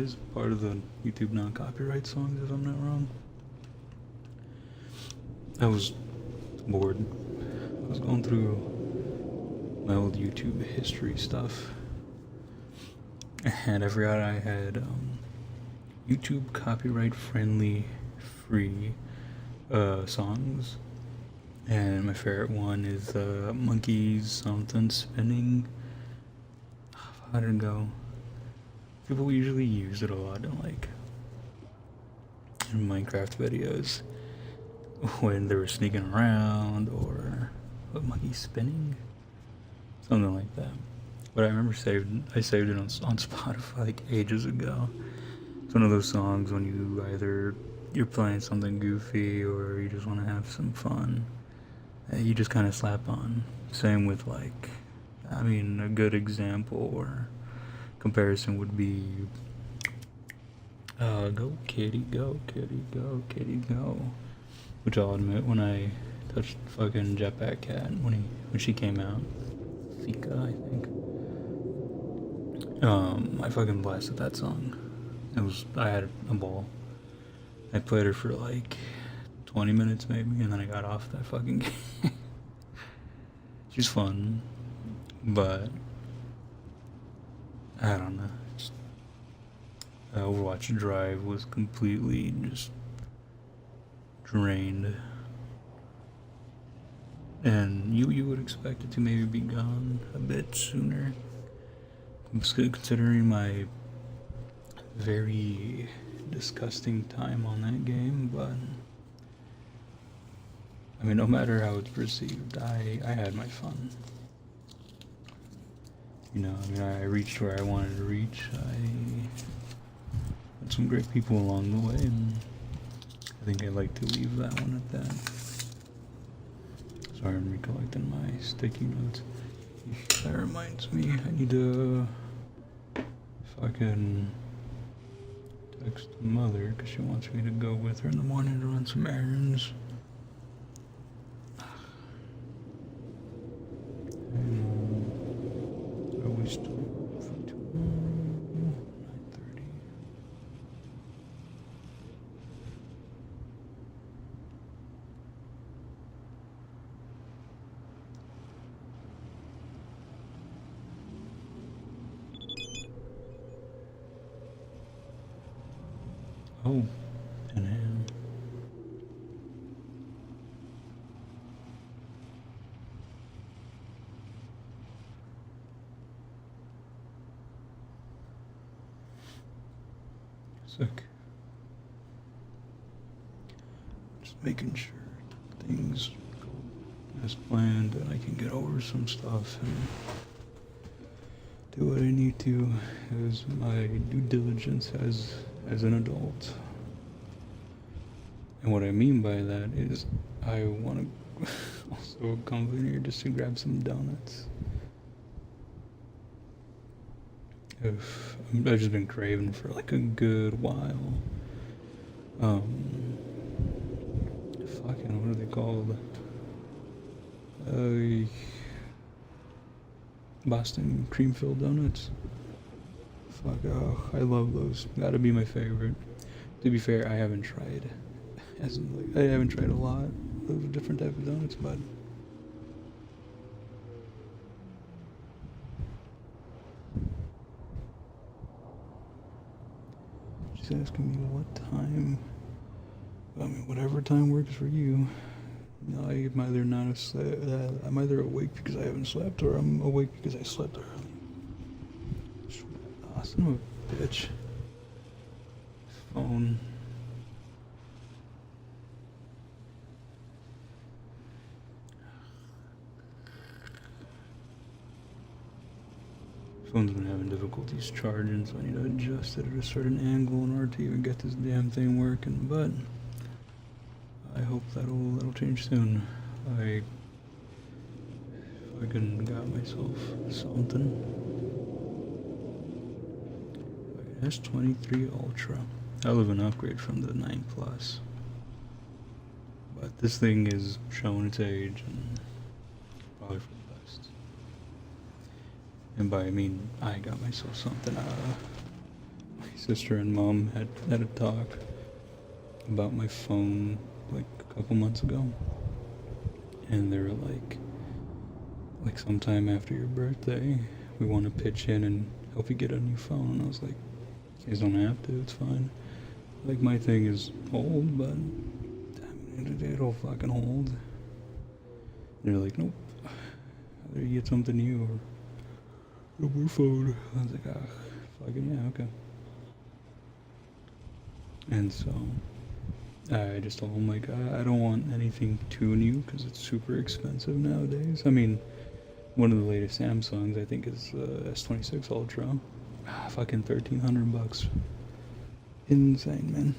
is part of the YouTube non-copyright songs, if I'm not wrong. I was bored. I was going through my old YouTube history stuff, and I forgot I had YouTube copyright-friendly, free songs. And my favorite one is Monkeys Something Spinning. How did it go? People usually use it a lot in Minecraft videos when they were sneaking around, or monkey spinning, something like that. But I remember I saved it on Spotify like ages ago. It's one of those songs when you're playing something goofy or you just want to have some fun, you just kind of slap on. Same with a good example or comparison would be Go Kitty, Go Kitty, Go Kitty, Go. Which I'll admit, when I touched fucking Jetpack Cat, when she came out, Fika, I think, I fucking blasted that song. I had a ball. I played her for 20 minutes maybe, and then I got off that fucking game. She's fun, but I don't know. Overwatch Drive was completely just drained, and you would expect it to maybe be gone a bit sooner, considering my very disgusting time on that game. But I mean, no matter how it's perceived, I had my fun. I reached where I wanted to reach. I had some great people along the way, and I think I'd like to leave that one at that. Sorry, I'm recollecting my sticky notes. That reminds me, I need to fucking text mother, because she wants me to go with her in the morning to run some errands. Oh, 10 a.m. Sick. Just making sure things go as planned and I can get over some stuff and do what I need to as my due diligence as an adult. And what I mean by that is I want to also come in here just to grab some donuts. I've just been craving for a good while. Fucking, what are they called? Boston cream filled donuts. Fuck, oh, I love those. Gotta be my favorite. To be fair, I haven't tried. I haven't tried a lot of different types of donuts, but she's asking me what time. I mean, whatever time works for you. I'm either not asleep. I'm either awake because I haven't slept, or I'm awake because I slept early. Oh, son of a bitch. Phone. Phone's been having difficulties charging, so I need to adjust it at a certain angle in order to even get this damn thing working, but I hope that'll change soon. I fucking got myself something. S23 Ultra. I live an upgrade from the 9 Plus. But this thing is showing its age, and probably for the best. And by I mean I got myself something out of sister and mom had a talk about my phone like a couple months ago, and they were like sometime after your birthday, we want to pitch in and help you get a new phone. And I was like, you guys don't have to, it's fine. Like, my thing is old, but it'll fucking hold. And they're like, nope, either you get something new or no more phone. I was like, fucking yeah, okay. And so I just told him, like, I don't want anything too new because it's super expensive nowadays. I mean, one of the latest Samsungs, I think, is S26 Ultra. Fucking $1,300. Insane, man.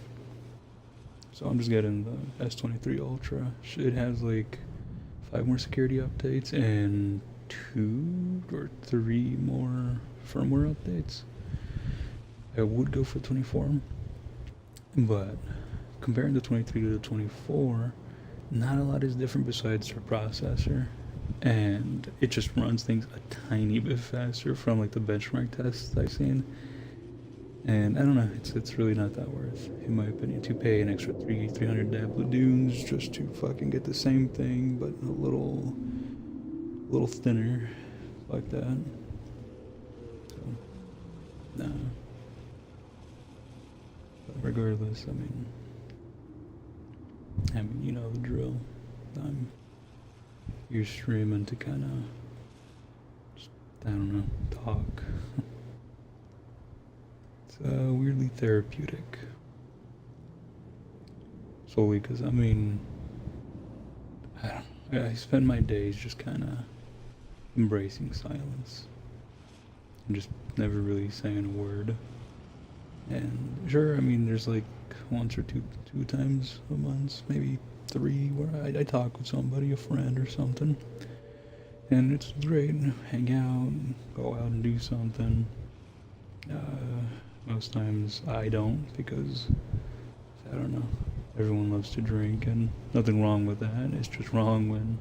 So I'm just getting the S23 Ultra. It has like 5 more security updates and 2 or 3 more firmware updates. I would go for 24, but comparing the 23 to the 24, not a lot is different besides the processor, and it just runs things a tiny bit faster from like the benchmark tests I've seen. And I don't know, it's really not that worth, in my opinion, to pay an extra 300 doubloons just to fucking get the same thing, but a little thinner, like that. So, nah. But regardless, I mean, you know the drill. You're streaming to kind of, I don't know, talk. It's weirdly therapeutic. Solely because, I mean, I spend my days just kind of embracing silence. And just never really saying a word. And sure, I mean, there's like once or two times a month, maybe 3, where I talk with somebody, a friend or something. And it's great. Hang out, go out and do something. Most times I don't, because I don't know, everyone loves to drink, and nothing wrong with that. It's just wrong when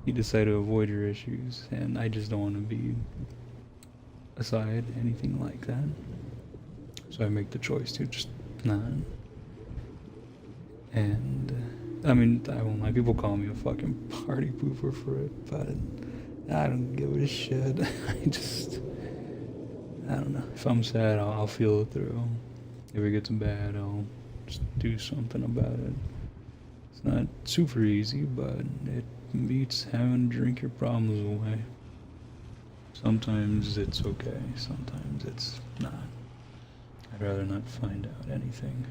you decide to avoid your issues, and I just don't want to be aside anything like that. So I make the choice to just not. And I mean, I won't lie, people call me a fucking party pooper for it, but I don't give a shit. I don't know. If I'm sad, I'll feel it through. If it gets bad, I'll just do something about it. It's not super easy, but it beats having to drink your problems away. Sometimes it's okay, sometimes it's not. I'd rather not find out anything.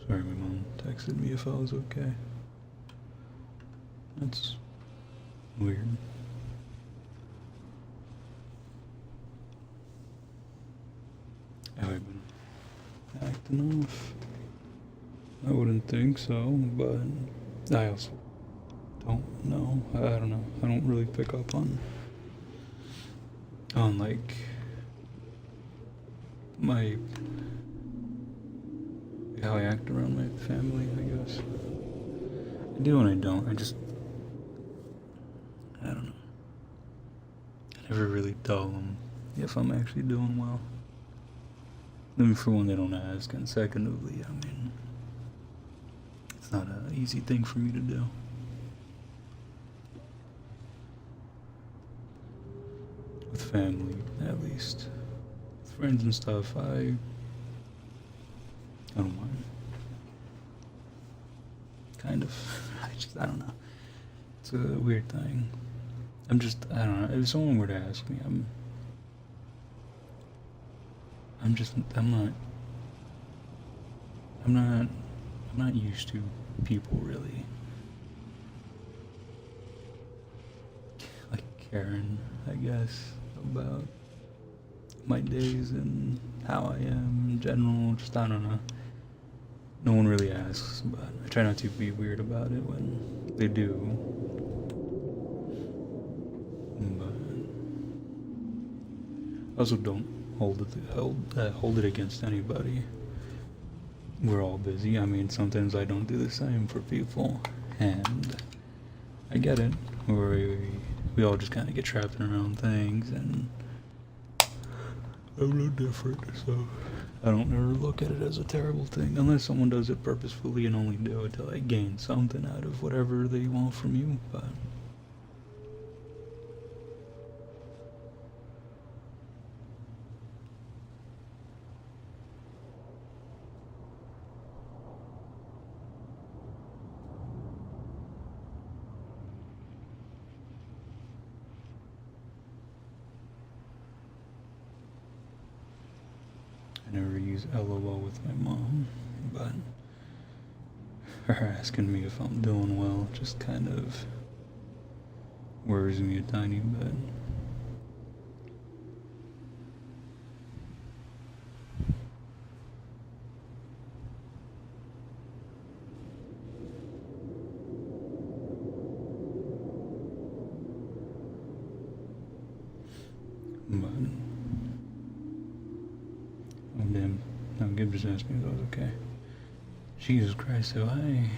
Sorry, my mom texted me if I was okay. That's weird. Have I been acting off? I wouldn't think so, but I also don't know. I don't know. I don't really pick up on like my how I act around my family, I guess. I do and I don't. I don't know. I never really tell them if I'm actually doing well. I mean, for one, they don't ask, and secondly, I mean, it's not an easy thing for me to do. With family, at least. With friends and stuff, I don't mind. Kind of. I don't know. It's a weird thing. I don't know. If someone were to ask me, I'm not used to people really like caring, I guess, about my days and how I am in general. Just, I don't know. No one really asks, but I try not to be weird about it when they do. But I also don't hold it against anybody. We're all busy. I mean, sometimes I don't do the same for people, and I get it. We all just kind of get trapped in our own things, and I'm no different, so I don't ever look at it as a terrible thing, unless someone does it purposefully and only do it to like gain something out of whatever they want from you. But I never use LOL with my mom, but her asking me if I'm doing well just kind of worries me a tiny bit. But oh damn, now Gib just asked me if I was okay. Jesus Christ, so I...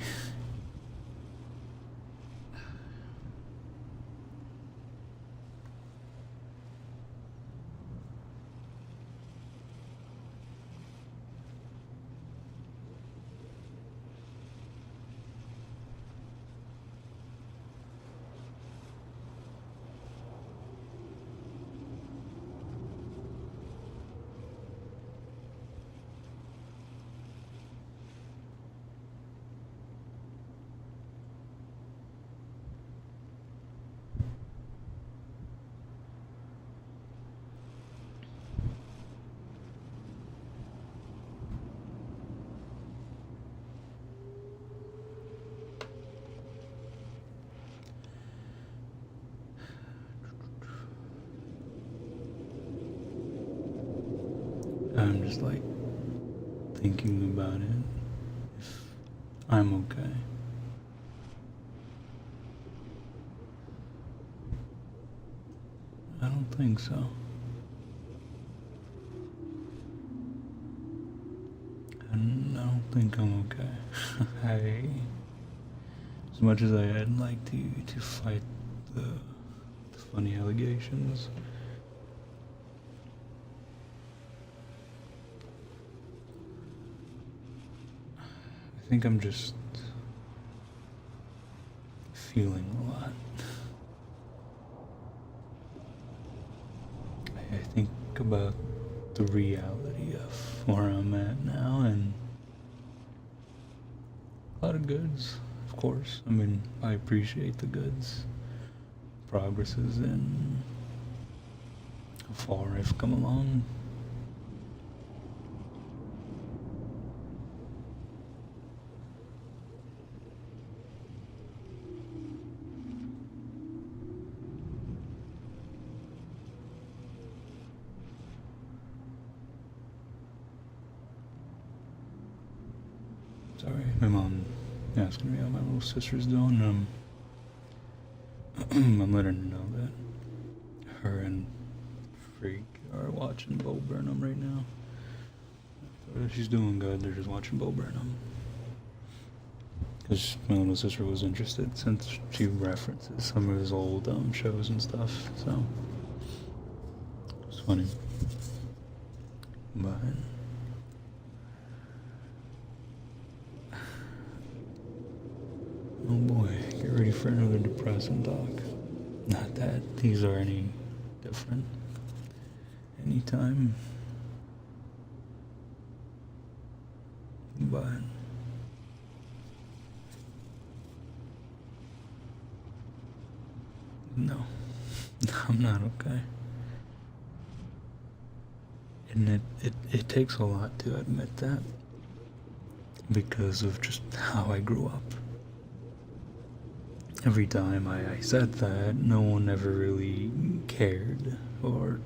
I'm just like thinking about it, if I'm okay. I don't think so. And I don't think I'm okay. As much as I'd like to fight the funny allegations, I think I'm just feeling a lot. I think about the reality of where I'm at now, and a lot of goods, of course. I mean, I appreciate the goods, progresses, and how far I've come along. Sorry, my mom asking me how my little sister's doing. I'm letting her know that her and Freak are watching Bo Burnham right now. She's doing good, they're just watching Bo Burnham. Because my little sister was interested since she references some of his old shows and stuff, so it's funny. But oh boy, get ready for another depressing talk. Not that these are any different. Anytime. But no, I'm not okay. And it takes a lot to admit that, because of just how I grew up. Every time I said that, no one ever really cared or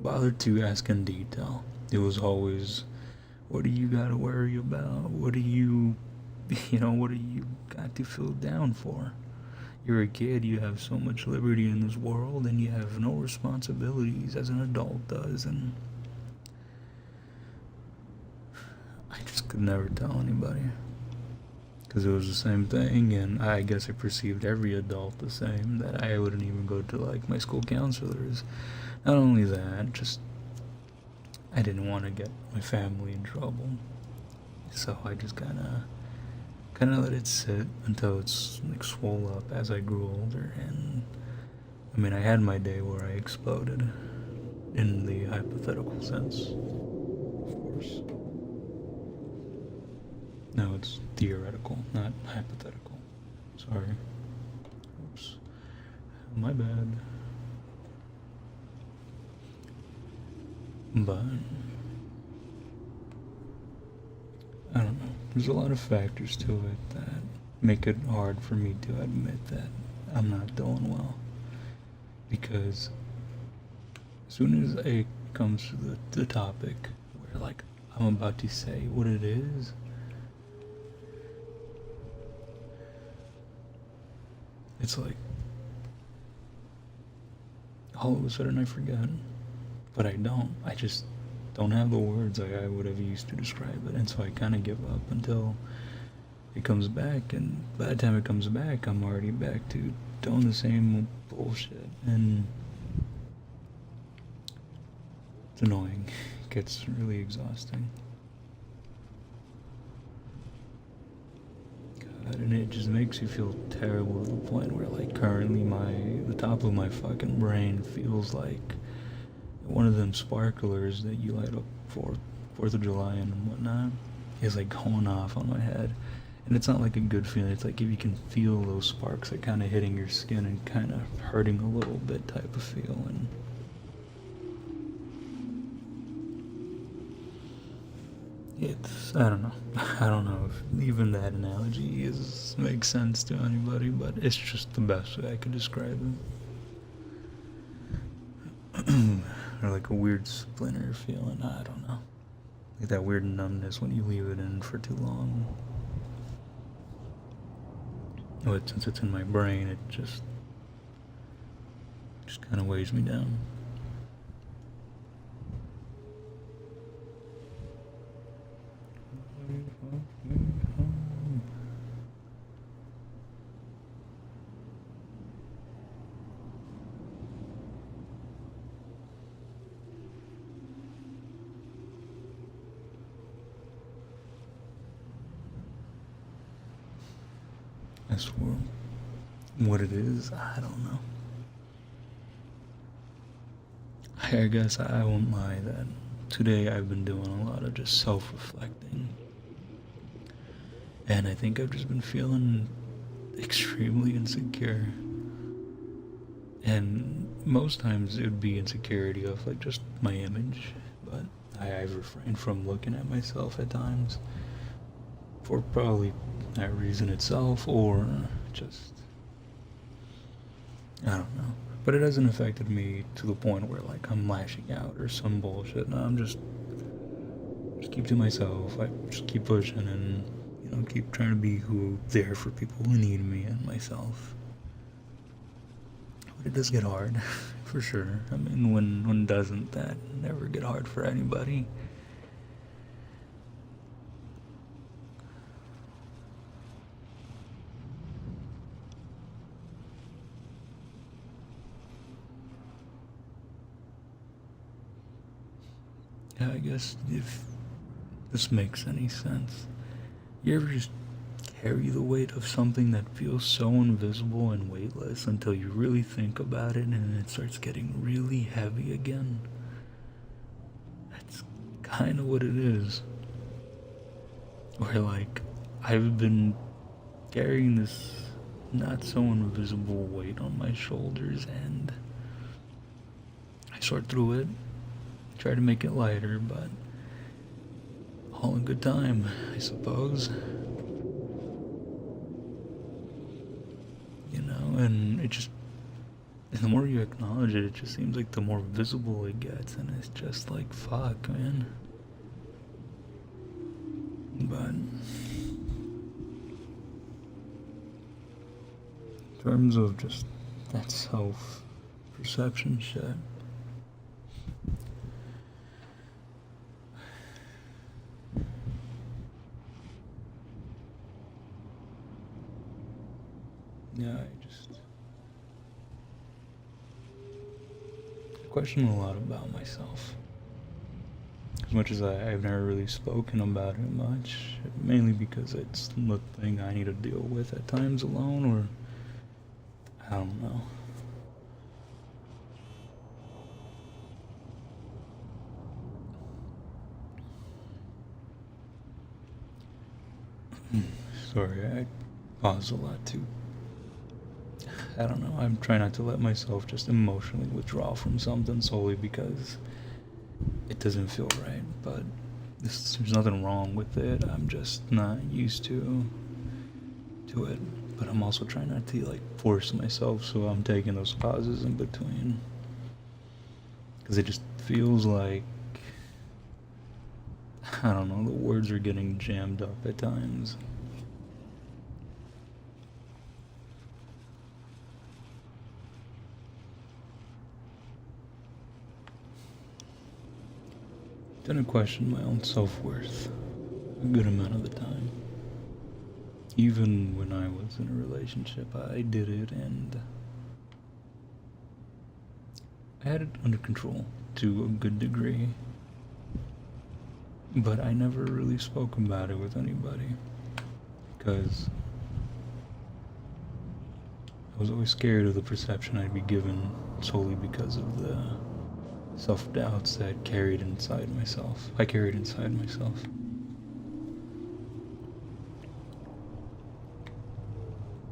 bothered to ask in detail. It was always, what do you gotta worry about? What do you, what do you got to feel down for? You're a kid, you have so much liberty in this world, and you have no responsibilities as an adult does, and I just could never tell anybody. Because it was the same thing, and I guess I perceived every adult the same, that I wouldn't even go to, like, my school counselors. Not only that, just, I didn't want to get my family in trouble. So I just kind of let it sit until it's, like, swole up as I grew older, and, I mean, I had my day where I exploded, in the hypothetical sense, of course. No, it's theoretical, not hypothetical. Sorry. Oops. My bad. But I don't know. There's a lot of factors to it that make it hard for me to admit that I'm not doing well. Because as soon as it comes to the topic where, like, I'm about to say what it is, it's like, all of a sudden I forget. But I don't. I just don't have the words I would have used to describe it. And so I kind of give up until it comes back. And by the time it comes back, I'm already back to doing the same bullshit. And it's annoying. It gets really exhausting. And it just makes you feel terrible to the point where, like, currently the top of my fucking brain feels like one of them sparklers that you light up for 4th of July and whatnot is, like, going off on my head. And it's not like a good feeling. It's like if you can feel those sparks, like, kind of hitting your skin and kind of hurting a little bit type of feeling. It's, I don't know. I don't know if even that analogy makes sense to anybody, but it's just the best way I could describe it. Or like a weird splinter feeling, I don't know. Like that weird numbness when you leave it in for too long. But since it's in my brain, it just kind of weighs me down. I swear, what it is, I don't know. I guess I won't lie that today I've been doing a lot of just self-reflecting. And I think I've just been feeling extremely insecure. And most times it would be insecurity of, like, just my image, but I've refrained from looking at myself at times for probably that reason itself, or just, I don't know. But it hasn't affected me to the point where, like, I'm lashing out or some bullshit. No, I'm just keep to myself. I just keep pushing and, keep trying to be there for people who need me and myself. But it does get hard, for sure. I mean, when doesn't that never get hard for anybody? Yeah, I guess if this makes any sense. You ever just carry the weight of something that feels so invisible and weightless until you really think about it and it starts getting really heavy again? That's kind of what it is. Where, like, I've been carrying this not so invisible weight on my shoulders, and I sort through it, try to make it lighter, but all in good time, I suppose. And it just And the more you acknowledge it, it just seems like the more visible it gets, and it's just like, fuck, man. But in terms of just that self-perception shit, yeah, I question a lot about myself. As much as I've never really spoken about it much, mainly because it's the thing I need to deal with at times alone, or I don't know. Sorry, I pause a lot too. I don't know, I'm trying not to let myself just emotionally withdraw from something solely because it doesn't feel right, but there's nothing wrong with it. I'm just not used to it. But I'm also trying not to like force myself, so I'm taking those pauses in between. Because it just feels like, I don't know, the words are getting jammed up at times. Didn't question my own self-worth a good amount of the time. Even when I was in a relationship, I did it, and I had it under control to a good degree. But I never really spoke about it with anybody because I was always scared of the perception I'd be given solely because of the self-doubts that I carried inside myself.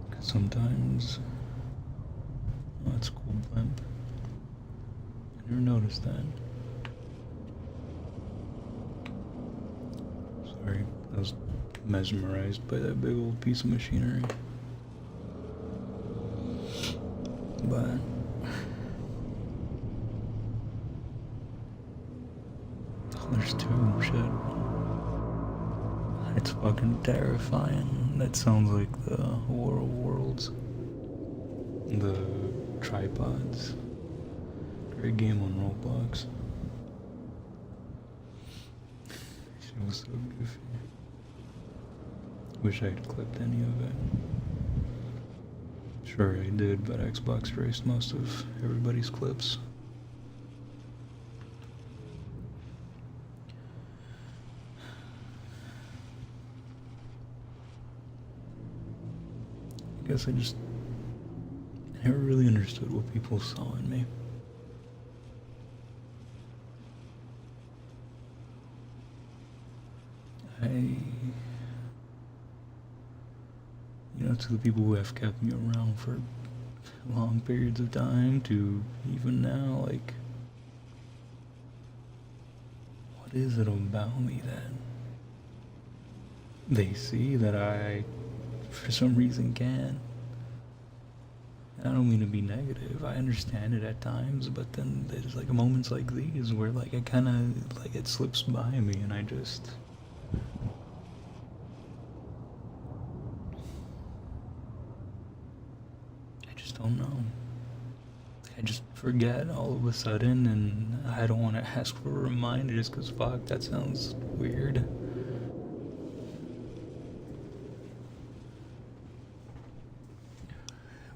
Because sometimes, oh, that's cool, blimp. I never noticed that. Sorry, I was mesmerized by that big old piece of machinery. But there's two, shit. It's fucking terrifying. That sounds like the War of Worlds. The tripods. Great game on Roblox. Shit was so goofy. Wish I had clipped any of it. Sure I did, but Xbox erased most of everybody's clips. I guess I never really understood what people saw in me. To the people who have kept me around for long periods of time, to even now, like, what is it about me that they see that I, for some reason, can't? I don't mean to be negative. I understand it at times, but then there's like moments like these where like it kind of like it slips by me, and I don't know. I just forget all of a sudden, and I don't want to ask for a reminder just because, fuck, that sounds weird.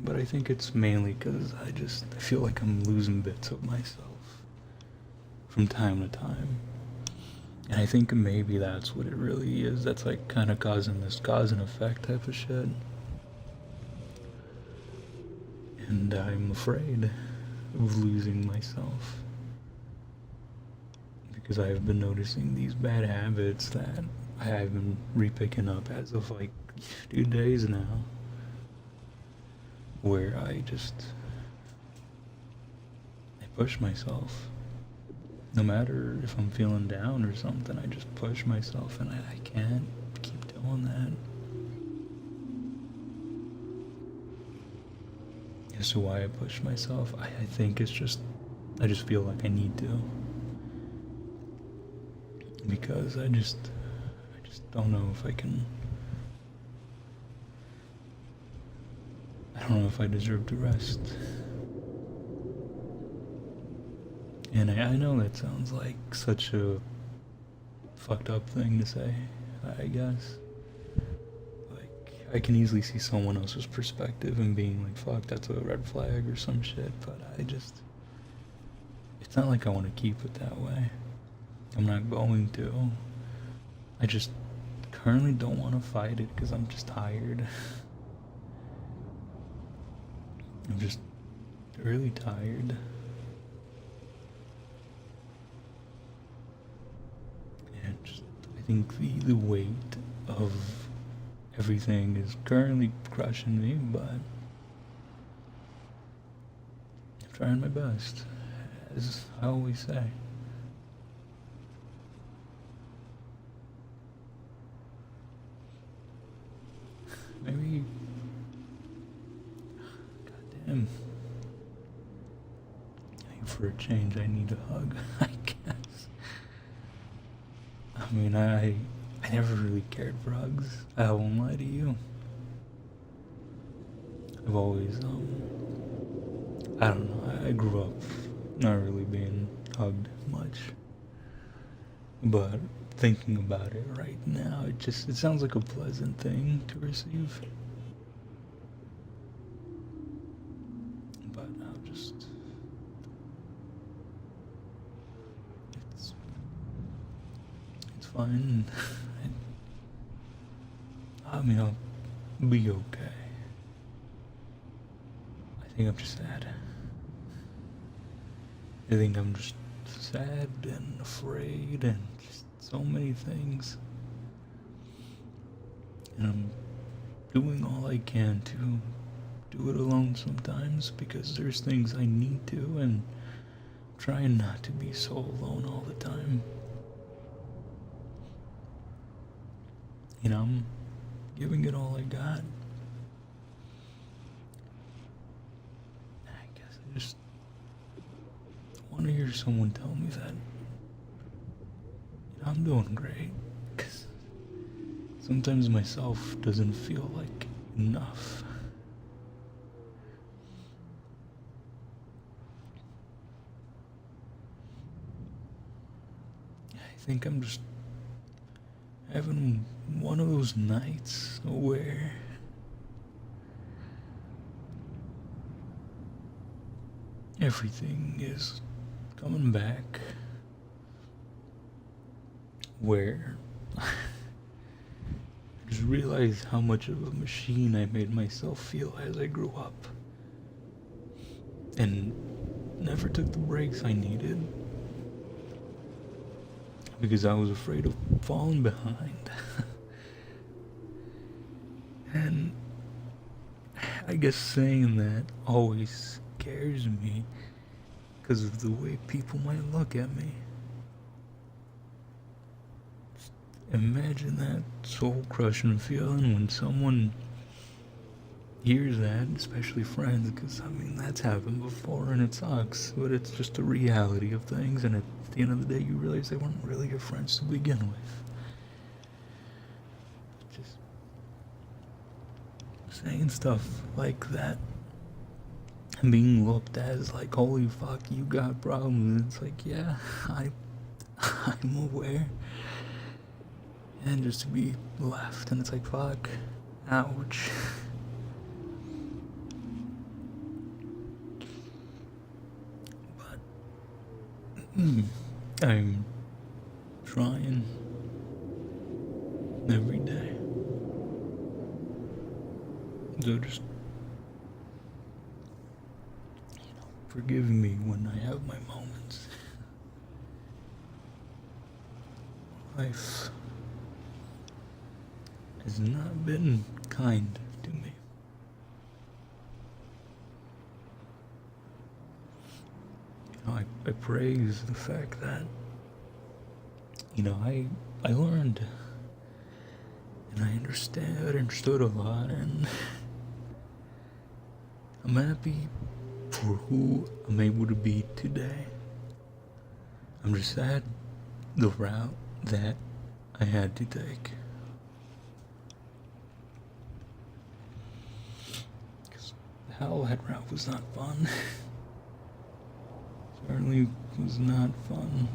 But I think it's mainly because I feel like I'm losing bits of myself from time to time. And I think maybe that's what it really is. That's like kind of causing this cause and effect type of shit. And I'm afraid of losing myself. Because I've been noticing these bad habits that I've been repicking up as of like 2 days now. Where I push myself. No matter if I'm feeling down or something, I just push myself, and I can't keep doing that. as to why I push myself, I think it's just, I just feel like I need to. Because I just don't know if I can. I don't know if I deserve to rest. And I know that sounds like such a fucked up thing to say, I guess. Like, I can easily see someone else's perspective and being like, fuck, that's a red flag or some shit, but it's not like I want to keep it that way. I'm not going to. I just currently don't want to fight it because I'm just tired. I'm just really tired. And I think the weight of everything is currently crushing me, but I'm trying my best, as I always say. Maybe, goddamn, maybe for a change I need a hug, I guess. I mean, I never really cared for hugs, I won't lie to you. I've always, I don't know, I grew up not really being hugged much. But thinking about it right now, it sounds like a pleasant thing to receive. But it's fine. I mean, I'll be okay. I think I'm just sad. I think I'm just sad and afraid and just so many things. And I'm doing all I can to do it alone sometimes because there's things I need to, and trying not to be so alone all the time. You know, I'm giving it all I got. I guess I just want to hear someone tell me that I'm doing great, because sometimes myself doesn't feel like enough. I think I'm just having one of those nights where everything is coming back, where I just realized how much of a machine I made myself feel as I grew up, and never took the breaks I needed because I was afraid of falling behind. And I guess saying that always scares me because of the way people might look at me. Just imagine that soul-crushing feeling when someone hears that, especially friends, because I mean that's happened before and it sucks, but it's just the reality of things, and at the end of the day you realize they weren't really your friends to begin with. Just saying stuff like that and being looked at as like, holy fuck, you got problems. It's like, yeah, I'm aware. And just to be left, and it's like, fuck, ouch. But I'm trying every day. So just, forgive me when I have my moments. Life has not been kind to me. I praise the fact that, I learned and I understood a lot, and I'm happy for who I'm able to be today. I'm just sad the route that I had to take. Because hell, that route was not fun. Certainly was not fun.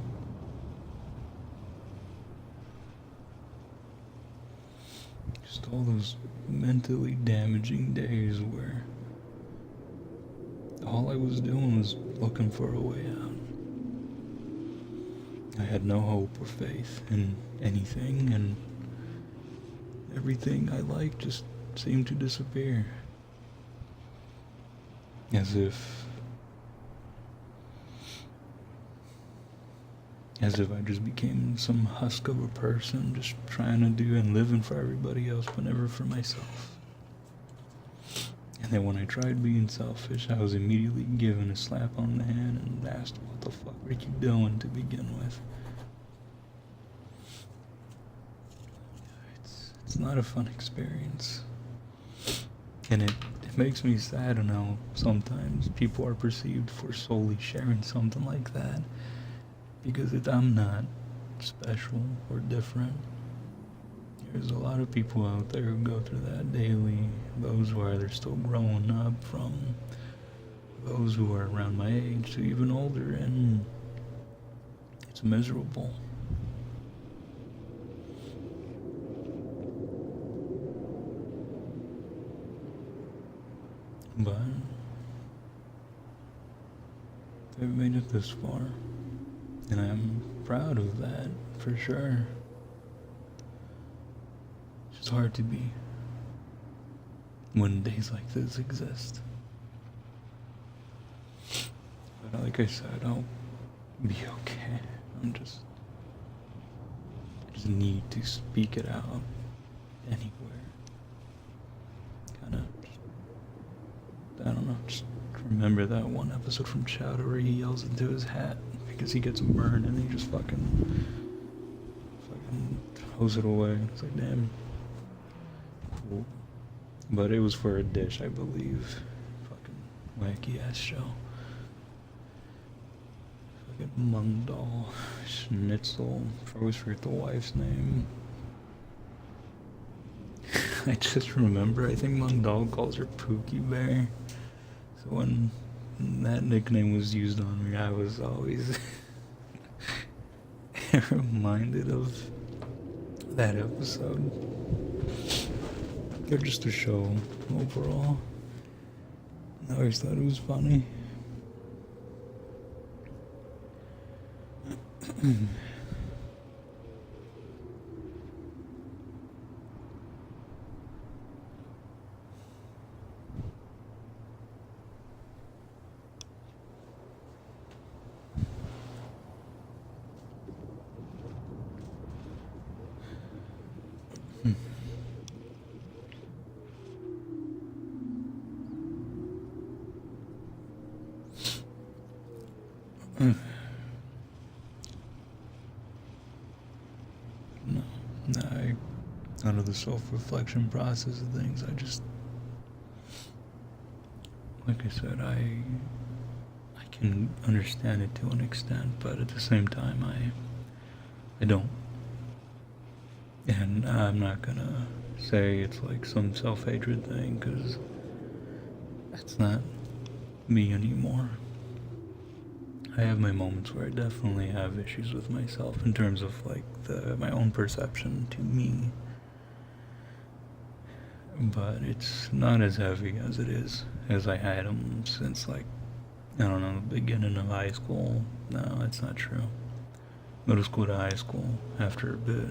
Just all those mentally damaging days where all I was doing was looking for a way out. I had no hope or faith in anything, and everything I liked just seemed to disappear. As if I just became some husk of a person, just trying to do and living for everybody else, but never for myself. And then when I tried being selfish, I was immediately given a slap on the hand and asked, what the fuck were you doing to begin with? It's not a fun experience. And it makes me sad to know sometimes people are perceived for solely sharing something like that. Because I'm not special or different. There's a lot of people out there who go through that daily. Those who are either still growing up, from those who are around my age to even older, and it's miserable. But I've made it this far, and I'm proud of that, for sure. It's just hard to be when days like this exist. But like I said, I'll be okay. I just need to speak it out anywhere. Kinda, I don't know, just remember that one episode from Chowder where he yells into his hat because he gets burned and he just fucking throws it away. It's like, damn. Cool. But it was for a dish, I believe. Fucking wacky ass show. Fucking Mungdal Schnitzel. I always forget the wife's name. I just remember, I think Mungdal calls her Pookie Bear. So when that nickname was used on me, I was always reminded of that episode. Or just a show overall. I always thought it was funny. No, out of the self-reflection process of things, I just, like I said, I can understand it to an extent, but at the same time, I don't. And I'm not gonna say it's like some self-hatred thing, because that's not me anymore. I have my moments where I definitely have issues with myself in terms of like my own perception to me. But it's not as heavy as it is, as I had them since like, I don't know, the beginning of high school. No, that's not true. Middle school to high school, after a bit,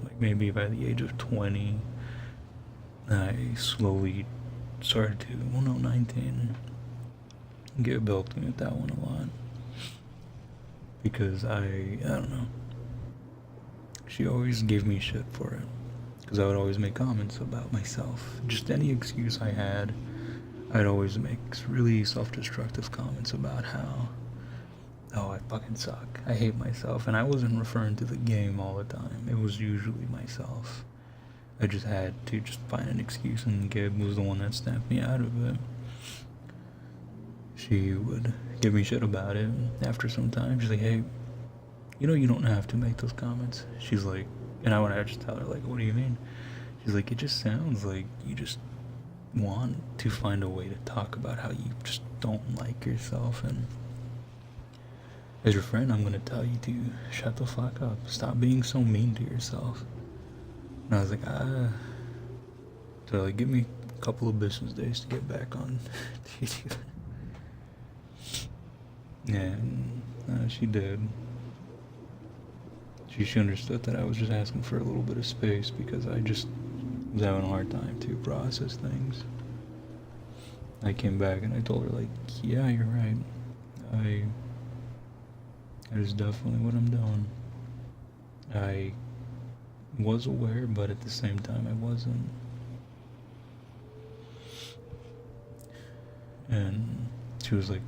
like maybe by the age of 20, I slowly started to, 19, get built with that one a lot. Because I don't know. She always gave me shit for it. Because I would always make comments about myself. Just any excuse I had, I'd always make really self-destructive comments about how, oh, I fucking suck. I hate myself. And I wasn't referring to the game all the time. It was usually myself. I just had to just find an excuse, and Gabe was the one that snapped me out of it. she would give me shit about it. After some time, she's like, hey, you don't have to make those comments. She's like, and I want to just tell her, like, what do you mean? She's like, it just sounds like you just want to find a way to talk about how you just don't like yourself. And as your friend, I'm going to tell you to shut the fuck up. Stop being so mean to yourself. And I was like, So, like, give me a couple of business days to get back on YouTube. And she did. She understood that I was just asking for a little bit of space because I just was having a hard time to process things. I came back and I told her, like, yeah, you're right. That is definitely what I'm doing. I was aware, but at the same time I wasn't. And she was like,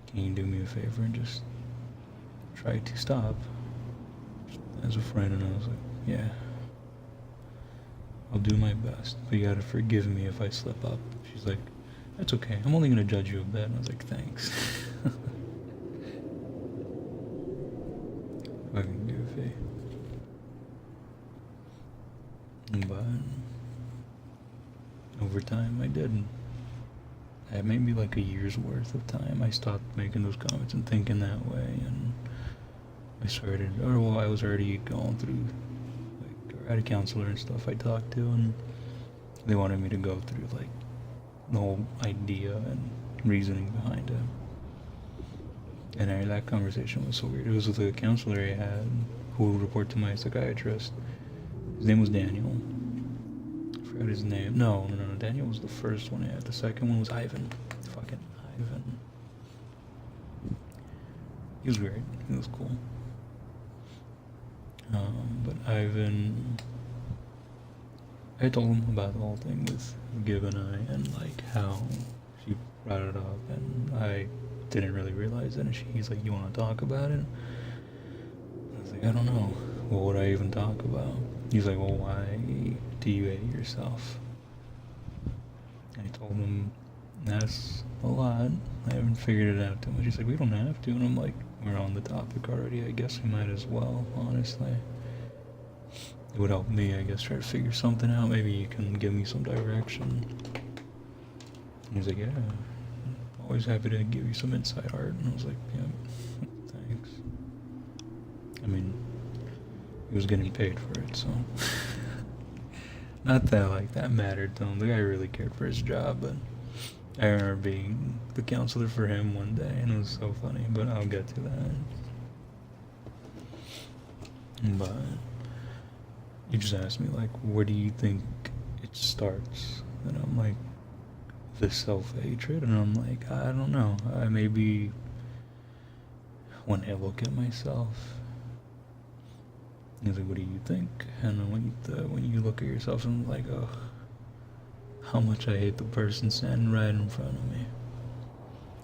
can you do me a favor and just try to stop? As a friend, and I was like, yeah, I'll do my best, but you gotta forgive me if I slip up. She's like, that's okay, I'm only gonna judge you a bit. And I was like, thanks. Fucking goofy. But over time I did. At maybe like a year's worth of time, I stopped making those comments and thinking that way, and I was already going through, like, I had a counselor and stuff I talked to, and they wanted me to go through, like, the whole idea and reasoning behind it. And that conversation was so weird. It was with a counselor I had who would report to my psychiatrist. His name was Daniel. I forgot his name. No. Daniel was the first one I had. The second one was Ivan. Fucking Ivan. He was great. He was cool. But Ivan, I told him about the whole thing with Gib and I, and like how she brought it up, and I didn't really realize it. And he's like, "You want to talk about it?" I was like, "I don't know. What would I even talk about?" He's like, "Well, why do you hate yourself?" And I told him, "That's a lot. I haven't figured it out too much." He's like, "We don't have to," and I'm like, we're on the topic already, I guess we might as well, honestly. It would help me, I guess, try to figure something out. Maybe you can give me some direction. And he's like, yeah, I'm always happy to give you some insight, Art. And I was like, yeah, thanks. I mean, he was getting paid for it, so. Not that, like, that mattered to him. The guy really cared for his job, but I remember being the counselor for him one day, and it was so funny, but I'll get to that. But he just asked me, like, where do you think it starts? And I'm like, the self-hatred? And I'm like, I don't know. Maybe when I look at myself. He's like, what do you think? And then when you look at yourself, I'm like, oh, how much I hate the person standing right in front of me.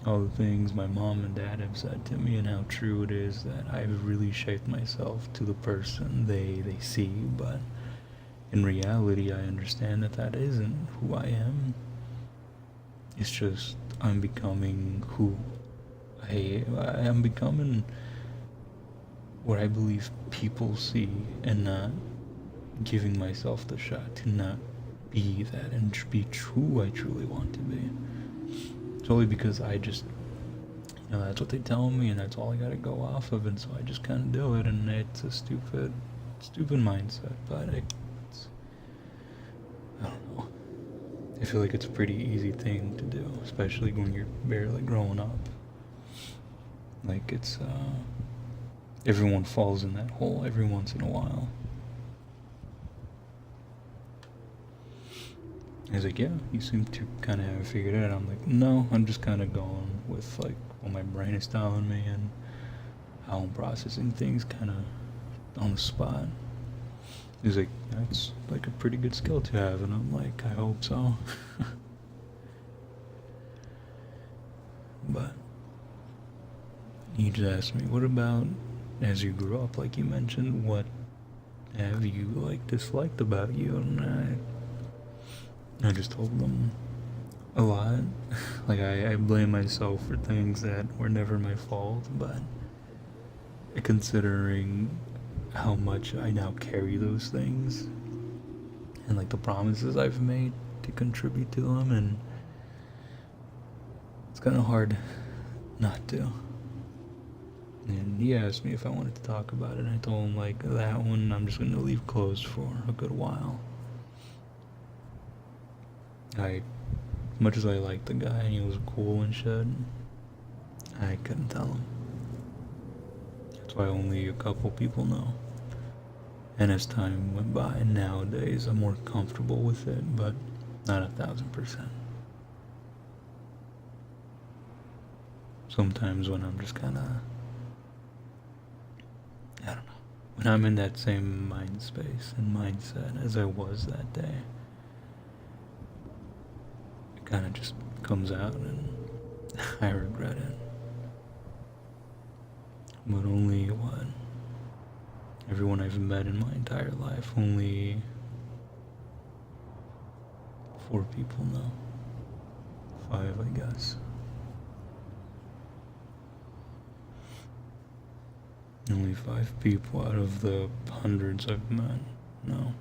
All the things my mom and dad have said to me, and how true it is that I've really shaped myself to the person they see, but in reality I understand that isn't who I am. It's just I'm becoming who I am becoming what I believe people see, and not giving myself the shot to not be that and be who I truly want to be. Solely because I just, that's what they tell me, and that's all I gotta go off of, and so I just kind of do it, and it's a stupid mindset, but I don't know. I feel like it's a pretty easy thing to do, especially when you're barely growing up. Like, it's, everyone falls in that hole every once in a while. He's like, yeah, you seem to kind of have it figured out. I'm like, no, I'm just kind of going with, like, what my brain is telling me and how I'm processing things kind of on the spot. He's like, that's, like, a pretty good skill to have. And I'm like, I hope so. But he just asked me, what about as you grew up, like you mentioned, what have you, like, disliked about you? And I just told them a lot. Like, I blame myself for things that were never my fault, but considering how much I now carry those things and like the promises I've made to contribute to them, and it's kind of hard not to. And he asked me if I wanted to talk about it, and I told him, like, that one I'm just going to leave closed for a good while. Much as I liked the guy and he was cool and shit, I couldn't tell him. That's why only a couple people know. And as time went by, nowadays I'm more comfortable with it, but not 1,000%. Sometimes when I'm just kind of, I don't know, when I'm in that same mind space and mindset as I was that day, it kind of just comes out and I regret it. But only what? Everyone I've met in my entire life, only 4 people know. 5, I guess. Only 5 people out of the hundreds I've met know.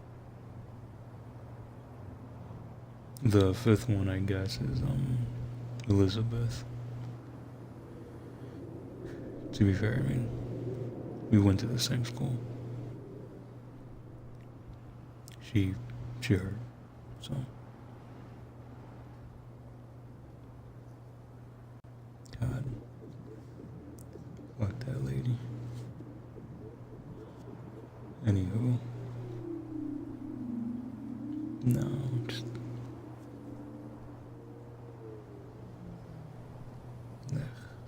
The 5th one, I guess, is Elizabeth. To be fair, I mean, we went to the same school. She heard, so. God. Fuck that lady. Anywho. No, just.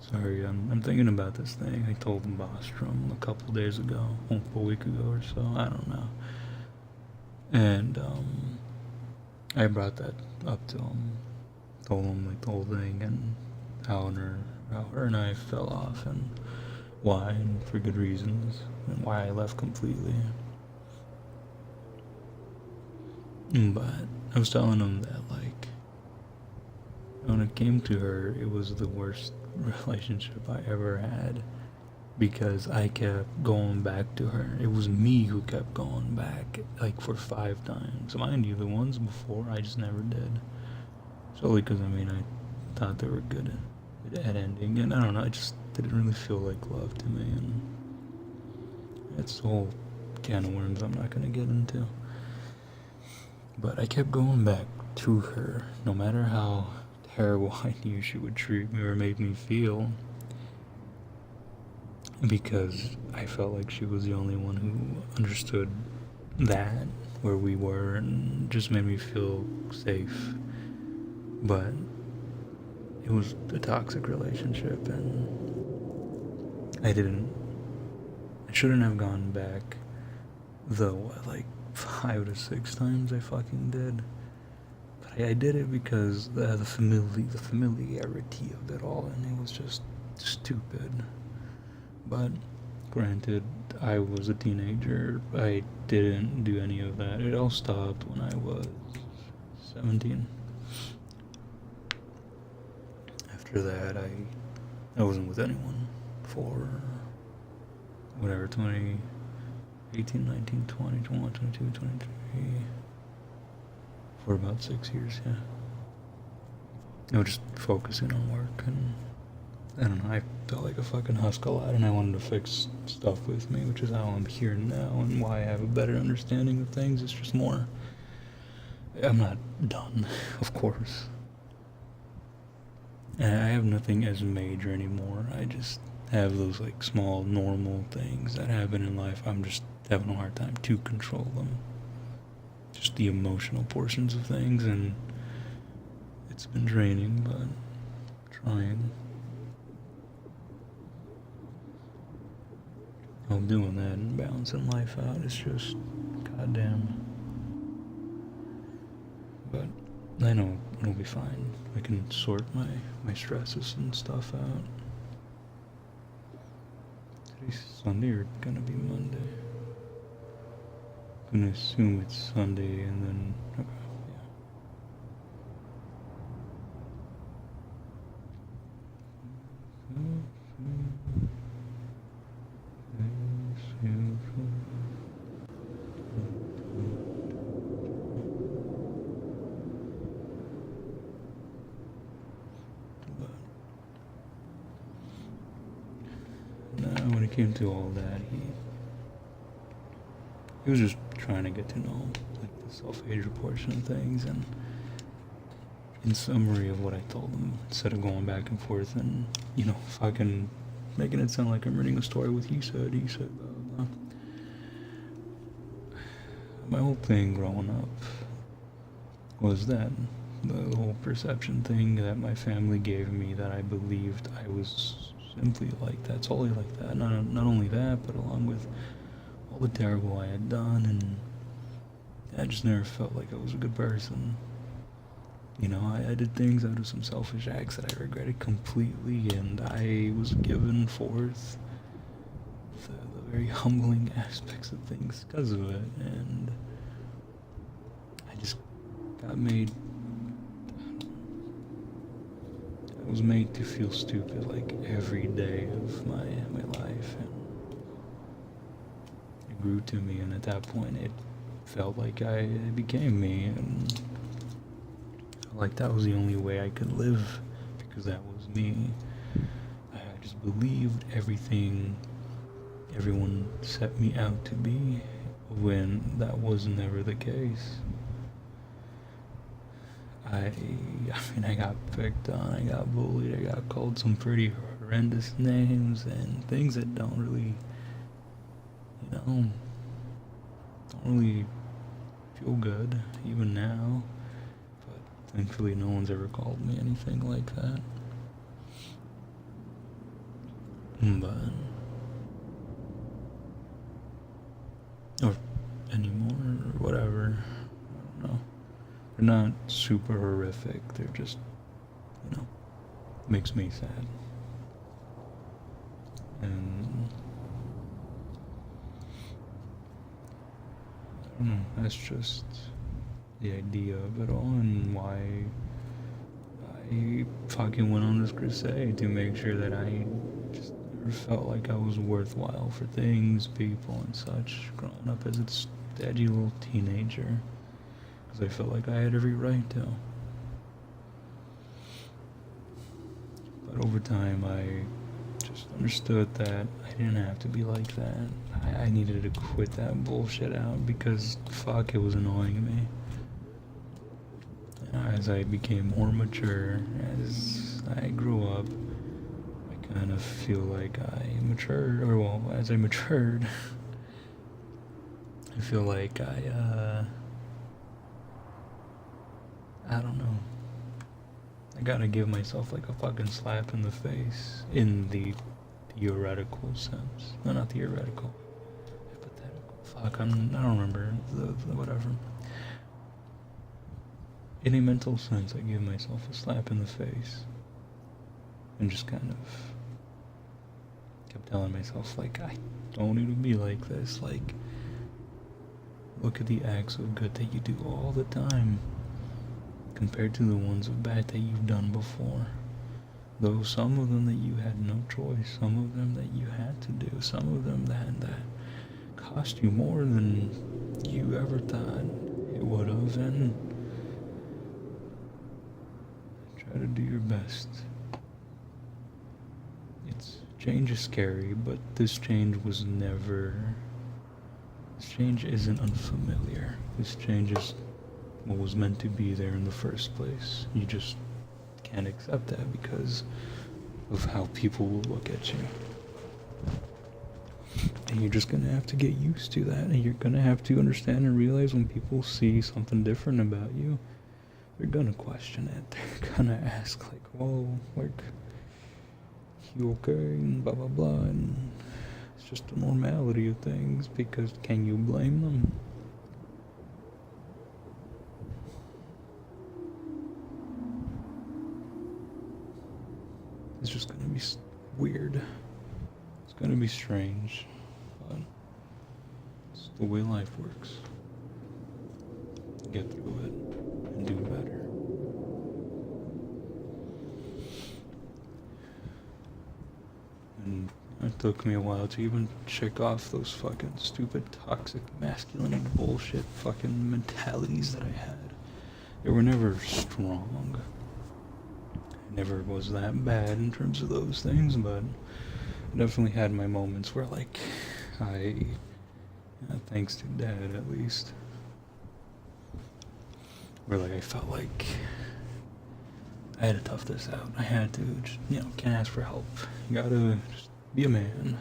Sorry, I'm thinking about this thing I told Bostrom a couple days ago, a week ago or so, I don't know. And I brought that up to him, told him like the whole thing and how her and I fell off and why, and for good reasons, and why I left completely. But I was telling him that, like, when it came to her, it was the worst relationship I ever had because I kept going back to her. It was me who kept going back, like, for 5 times. Mind you, the ones before I just never did. Solely because, I mean, I thought they were good at ending, and I don't know, it just didn't really feel like love to me, and it's the whole can of worms I'm not gonna get into. But I kept going back to her, no matter how terrible I knew she would treat me or make me feel, because I felt like she was the only one who understood that, where we were, and just made me feel safe. But it was a toxic relationship, and I shouldn't have gone back the, like 5 to 6 times I fucking did. But I did it because the familiarity of it all, and it was just stupid. But granted, I was a teenager. I didn't do any of that. It all stopped when I was 17. After that, I wasn't with anyone for whatever, 18, 19, 20, 21, 22, 23, for about 6 years, yeah. I was just focusing on work, and I don't know, I felt like a fucking husk a lot, and I wanted to fix stuff with me, which is how I'm here now, and why I have a better understanding of things. It's just more, I'm not done, of course. And I have nothing as major anymore. I just have those, like, small, normal things that happen in life. I'm just having a hard time to control them. Just the emotional portions of things, and it's been draining, but trying. I'm doing that and balancing life out. It's just goddamn. But I know it'll be fine. I can sort my stresses and stuff out. Today's Sunday or gonna be Monday? I'm gonna assume it's Sunday and then, okay, came to all that, he was just trying to get to know like the self-hatred portion of things, and in summary of what I told him, instead of going back and forth and fucking making it sound like I'm reading a story with he said, blah blah blah. My whole thing growing up was that the whole perception thing that my family gave me, that I believed I was simply like that, solely like that. Not only that, but along with all the terrible I had done, and I just never felt like I was a good person. I did things out of some selfish acts that I regretted completely, and I was given forth the very humbling aspects of things because of it, and I just got made. I was made to feel stupid like every day of my life, and it grew to me, and at that point it felt like it became me, and like that was the only way I could live, because that was me. I just believed everything everyone set me out to be, when that was never the case. I got picked on, I got bullied, I got called some pretty horrendous names, and things that don't really feel good, even now. But thankfully no one's ever called me anything like that. But, or anymore, or whatever, I don't know. They're not super horrific, they're just, makes me sad. And I don't know, that's just the idea of it all, and why I fucking went on this crusade, to make sure that I just never felt like I was worthwhile for things, people, and such, growing up as a stodgy little teenager, because I felt like I had every right to. But over time, I just understood that I didn't have to be like that. I needed to quit that bullshit out, because fuck, it was annoying me. As I became more mature, as I grew up, I kind of feel like I matured, or well, as I matured, I feel like I don't know. I gotta give myself like a fucking slap in the face, in the theoretical sense. No, not theoretical. Hypothetical. Fuck, I don't remember the whatever. In a mental sense, I give myself a slap in the face, and just kind of kept telling myself, like, I don't need to be like this. Like, look at the acts of good that you do all the time, compared to the ones of bad that you've done before. Though some of them that you had no choice, some of them that you had to do, some of them that cost you more than you ever thought it would have, and try to do your best. Change is scary, but this change isn't unfamiliar. This change is what was meant to be there in the first place. You just can't accept that because of how people will look at you. And you're just gonna have to get used to that, and you're gonna have to understand and realize when people see something different about you, they're gonna question it. They're gonna ask, like, whoa, like, you okay, and blah blah blah, and it's just the normality of things, because can you blame them? It's just gonna be weird. It's gonna be strange, but it's the way life works. Get through it and do better. And it took me a while to even check off those fucking stupid toxic masculine bullshit fucking mentalities that I had. They were never strong. I never was that bad in terms of those things, but definitely had my moments where, like, thanks to Dad at least, where, like, I felt like I had to tough this out. I had to just, can't ask for help. You gotta just be a man.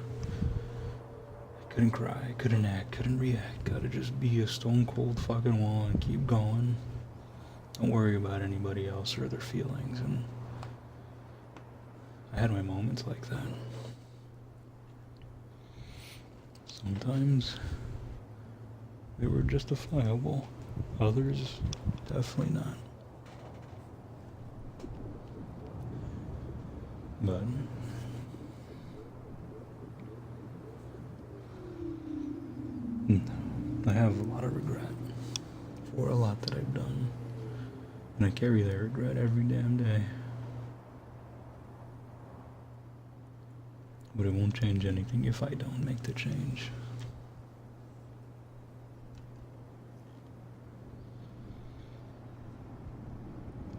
I couldn't cry, couldn't act, couldn't react. Gotta just be a stone cold fucking wall and keep going. Don't worry about anybody else or their feelings. And I had my moments like that. Sometimes they were justifiable. Others, definitely not. But I have a lot of regret for a lot that I've done. And I carry that regret every damn day. But it won't change anything if I don't make the change.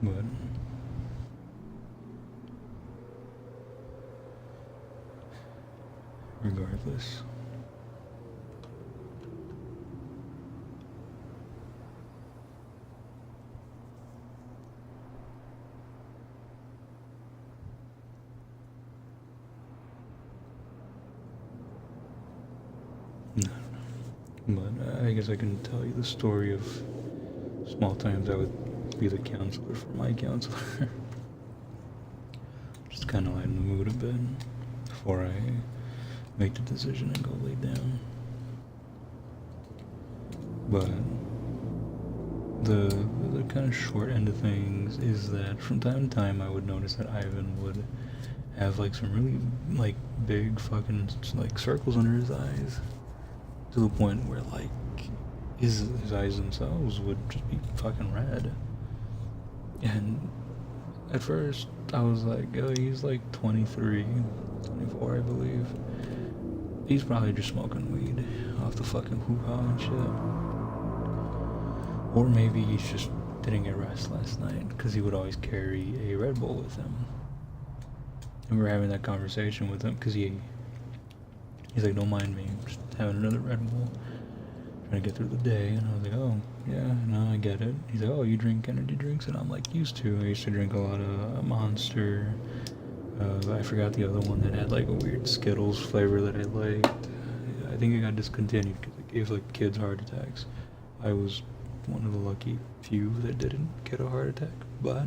But regardless, no. But I guess I can tell you the story of small times I would be the counselor for my counselor. Just kind of lighten the mood a bit before I make the decision and go lay down. But the kind of short end of things is that from time to time I would notice that Ivan would have like some really like big fucking like circles under his eyes, to the point where like his eyes themselves would just be fucking red. And at first I was like, oh, he's like 23, 24 I believe. He's probably just smoking weed off the fucking hoo-ha and shit. Or maybe he's just didn't get rest last night, because he would always carry a Red Bull with him. And we were having that conversation with him, because he's like, don't mind me, I'm just having another Red Bull, trying to get through the day. And I was like, oh, yeah, no, I get it. He's like, oh, you drink energy drinks? And I'm like, used to. I used to drink a lot of Monster. I forgot the other one that had like a weird Skittles flavor that I liked. I think it got discontinued because it gave like kids heart attacks. I was one of the lucky few that didn't get a heart attack, but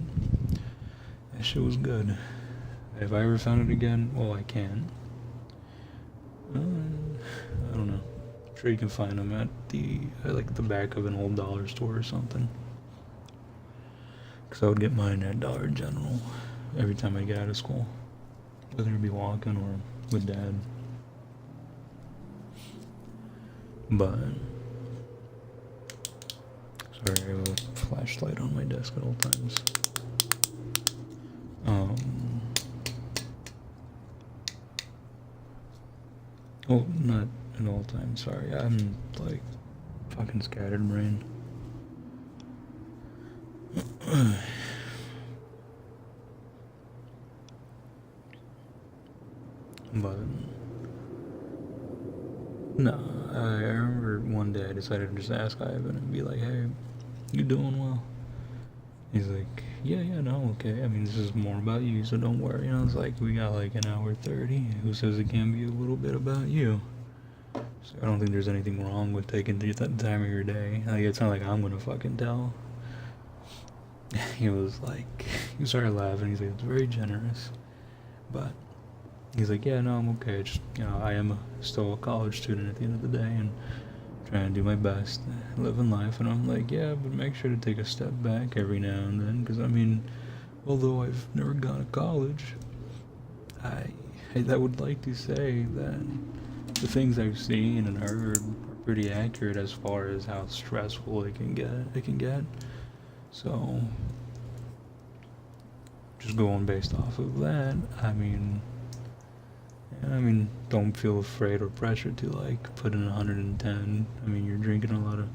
that shit was good. If I ever found it again, well, I can. I don't know. I'm sure you can find them at the back of an old dollar store or something. Because I would get mine at Dollar General every time I get out of school, whether it be walking or with Dad. But sorry, I have a flashlight on my desk at all times. Oh, not at all times, sorry. I'm like fucking scattered brain. But no, I remember one day I decided to just ask Ivan and be like, hey, you doing well? He's like, yeah, no, okay. I mean, this is more about you, so don't worry. And I was like, we got like an hour 30. Who says it can't be a little bit about you? So I don't think there's anything wrong with taking the time of your day. Like, it's not like I'm gonna fucking tell. He was like, he started laughing. He's like, it's very generous. But he's like, yeah, no, I'm okay. Just, I am still a college student at the end of the day and trying to do my best, living life. And I'm like, yeah, but make sure to take a step back every now and then. Because, I mean, although I've never gone to college, I would like to say that the things I've seen and heard are pretty accurate as far as how stressful it can get. So, just going based off of that, I mean, don't feel afraid or pressured to like put in 110. I mean, you're drinking a lot of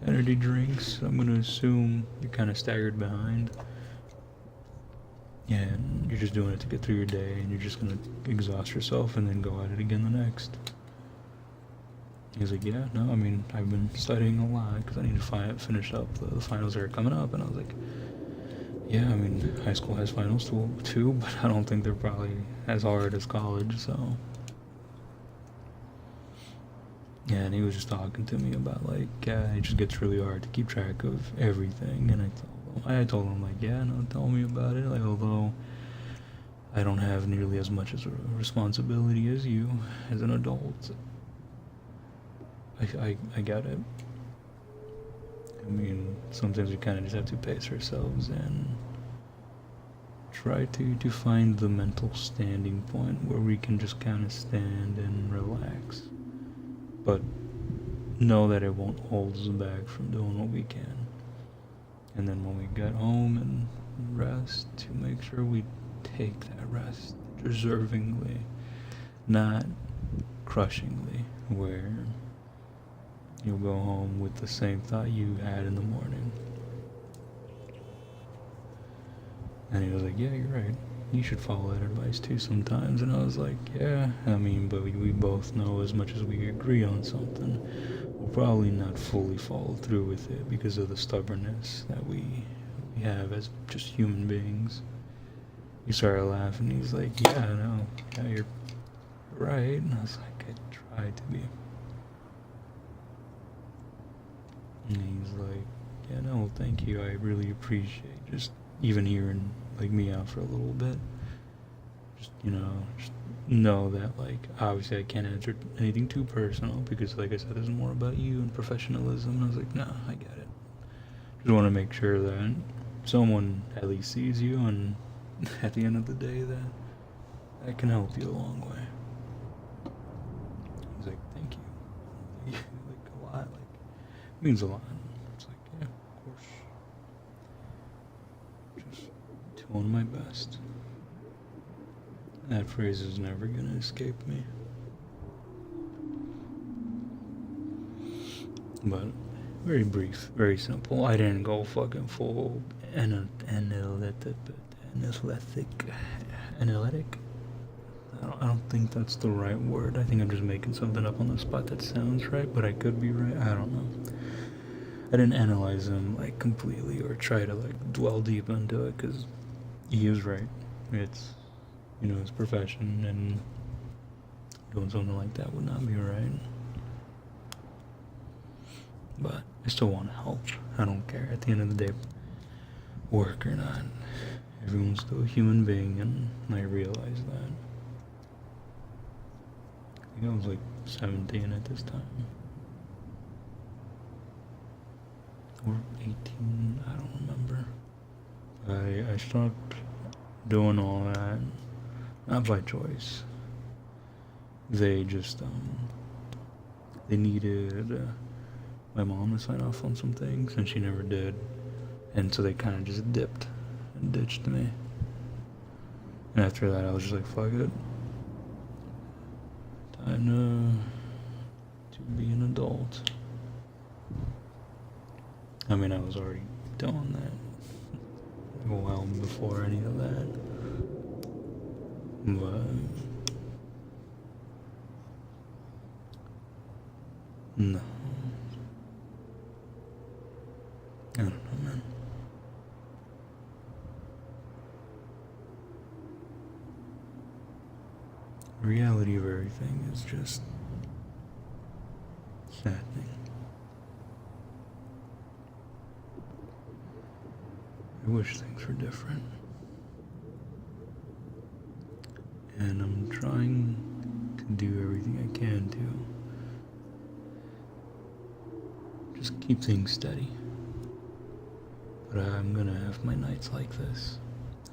energy drinks. I'm gonna assume you're kind of staggered behind. and you're just doing it to get through your day, and you're just gonna exhaust yourself and then go at it again the next. He's like, yeah, no, I mean, I've been studying a lot because I need to finish up the finals that are coming up. And I was like, yeah, I mean, high school has finals too, but I don't think they're probably as hard as college, so. Yeah, and he was just talking to me about, like, yeah, it just gets really hard to keep track of everything. And I told him, like, yeah, no, tell me about it. Like, although I don't have nearly as much as a responsibility as you as an adult, I get it. I mean, sometimes we kind of just have to pace ourselves and try to find the mental standing point where we can just kind of stand and relax. But know that it won't hold us back from doing what we can. And then when we get home and rest, to make sure we take that rest deservingly, not crushingly, where you'll go home with the same thought you had in the morning. And he was like, yeah, you're right. You should follow that advice too sometimes. And I was like, yeah, I mean, but we both know as much as we agree on something, we'll probably not fully follow through with it because of the stubbornness that we have as just human beings. He started laughing. He's like, yeah, no, yeah, you're right. And I was like, I try to be. And he's like, yeah, no, thank you. I really appreciate just even hearing like me out for a little bit. Just know that, like, obviously I can't answer anything too personal because, like I said, this is more about you and professionalism. And I was like, no, I get it. Just want to make sure that someone at least sees you, and at the end of the day, that I can help you a long way. He's like, thank you. Like, a lot. Like, it means a lot. It's like, yeah, of course. Just doing my best. That phrase is never gonna escape me. But very brief, very simple. I didn't go fucking full analytic. I don't think that's the right word. I think I'm just making something up on the spot that sounds right, but I could be right. I don't know. I didn't analyze him like completely or try to like dwell deep into it because he is right. It's, his profession, and doing something like that would not be right. But I still want to help. I don't care. At the end of the day, work or not, everyone's still a human being, and I realize that. I think I was like 17 at this time. Or 18, I don't remember. I stopped doing all that, not by choice. They just, they needed my mom to sign off on some things, and she never did. And so they kind of just dipped and ditched me. And after that, I was just like, fuck it. Time to be an adult. I mean, I was already doing that well before any of that. But no. I don't know, man. The reality of everything is just saddening. I wish things were different. And I'm trying to do everything I can to just keep things steady. But I'm gonna have my nights like this.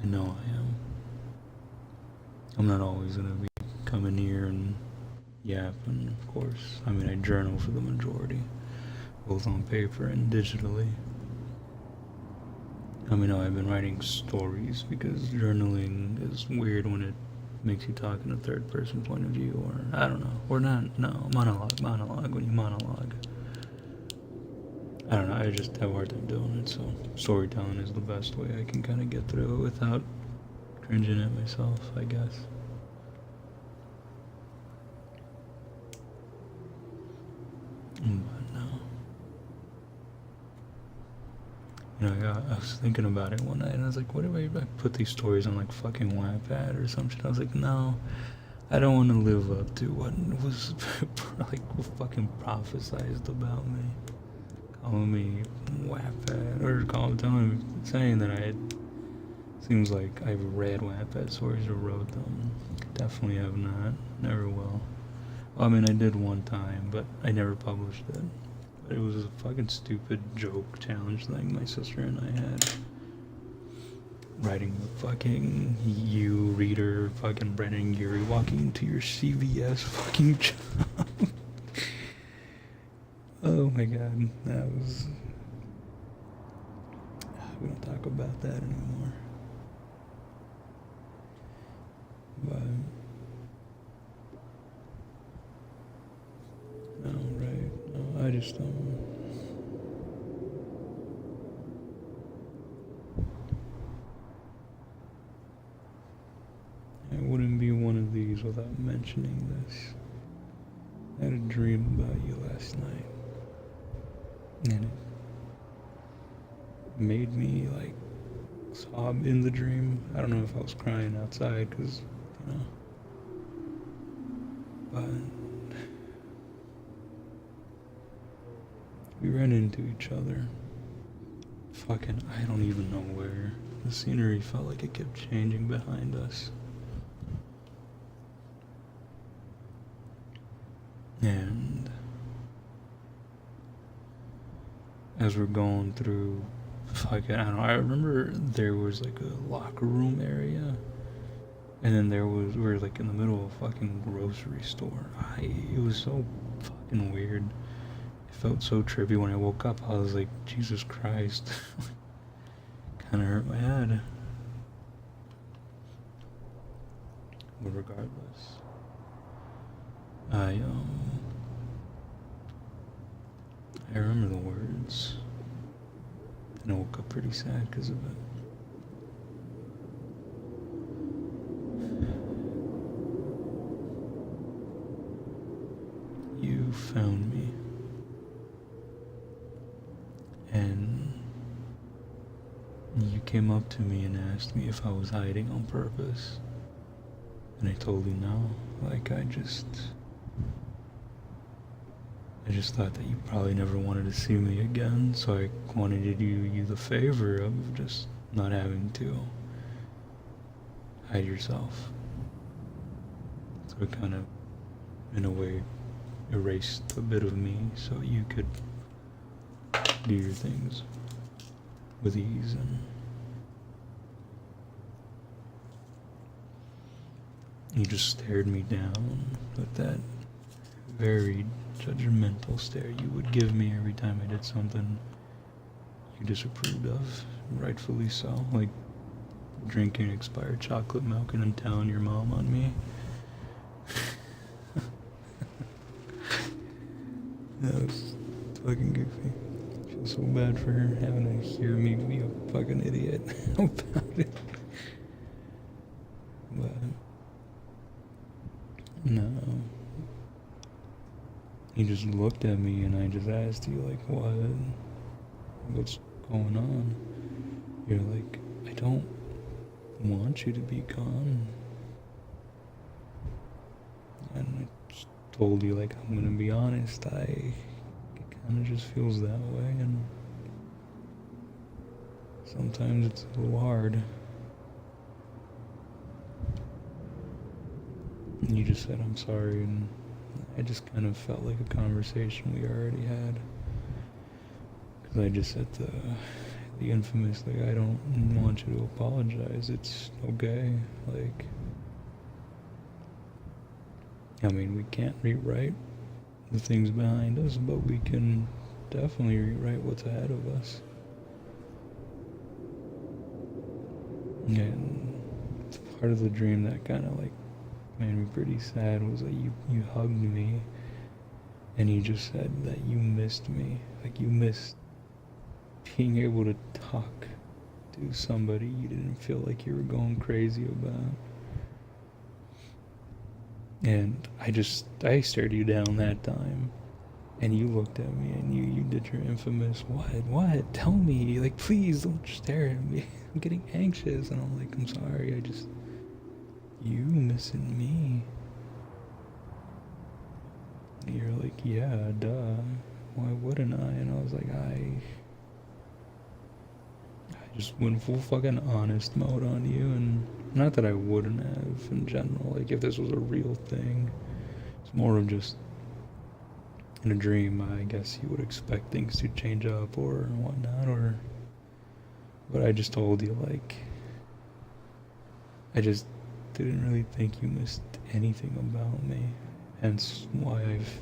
I know I am. I'm not always gonna be coming here and yapping, of course. I mean, I journal for the majority, both on paper and digitally. I mean, I've been writing stories because journaling is weird when it makes you talk in a third person point of view, or I don't know, or not, no, monologue, when you monologue. I don't know, I just have a hard time doing it, so storytelling is the best way I can kind of get through it without cringing at myself, I guess. But no. You know, I was thinking about it one night, and I was like, what if I put these stories on like fucking Wattpad or some shit? I was like, no, I don't want to live up to what was like fucking prophesized about me. Calling me Wattpad, or saying that I had. Seems like I've read Wattpad stories or wrote them. Definitely have not. Never will. Well, I mean, I did one time, but I never published it. But it was a fucking stupid joke challenge thing my sister and I had. Writing the fucking you reader, fucking Brennan Urie walking into your CVS fucking job. Oh my god, that was. We don't talk about that anymore. But. No, right. No, I just don't. I wouldn't be one of these without mentioning this. I had a dream about you last night. And it made me, like, sob in the dream. I don't know if I was crying outside, because, you know. But we ran into each other. Fucking, I don't even know where. The scenery felt like it kept changing behind us. And as we're going through, fucking, I don't know, I remember there was like a locker room area, and then we were like in the middle of a fucking grocery store. It was so fucking weird. It felt so trippy. When I woke up, I was like, Jesus Christ. Kinda hurt my head. But regardless, I remember the words, and I woke up pretty sad because of it. You found me, and you came up to me and asked me if I was hiding on purpose, and I told you no. Like, I just thought that you probably never wanted to see me again, so I wanted to do you the favor of just not having to hide yourself. So it kind of, in a way, erased a bit of me so you could do your things with ease. And you just stared me down with that very judgmental stare you would give me every time I did something you disapproved of, rightfully so, like drinking expired chocolate milk and then telling your mom on me. That was fucking goofy. I feel so bad for her having to hear me be a fucking idiot about it. But no. You just looked at me and I just asked you, like, what's going on? You're like, I don't want you to be gone. And I just told you, like, I'm gonna be honest, it kinda just feels that way, and sometimes it's a little hard. And you just said, I'm sorry, and I just kind of felt like a conversation we already had. Because I just said the infamous, like, I don't want you to apologize. It's okay. Like, I mean, we can't rewrite the things behind us, but we can definitely rewrite what's ahead of us. And part of the dream that kind of, like, made me pretty sad was that you hugged me and you just said that you missed me. Like, you missed being able to talk to somebody you didn't feel like you were going crazy about. And I stared you down that time. And you looked at me and you did your infamous, what? Tell me. Like, please don't stare at me. I'm getting anxious. And I'm like, I'm sorry. You missing me. And you're like, yeah, duh. Why wouldn't I? And I was like, I just went full fucking honest mode on you. And not that I wouldn't have in general. Like, if this was a real thing, it's more of just in a dream, I guess you would expect things to change up or whatnot, but I just told you, like, I just didn't really think you missed anything about me, hence why I've,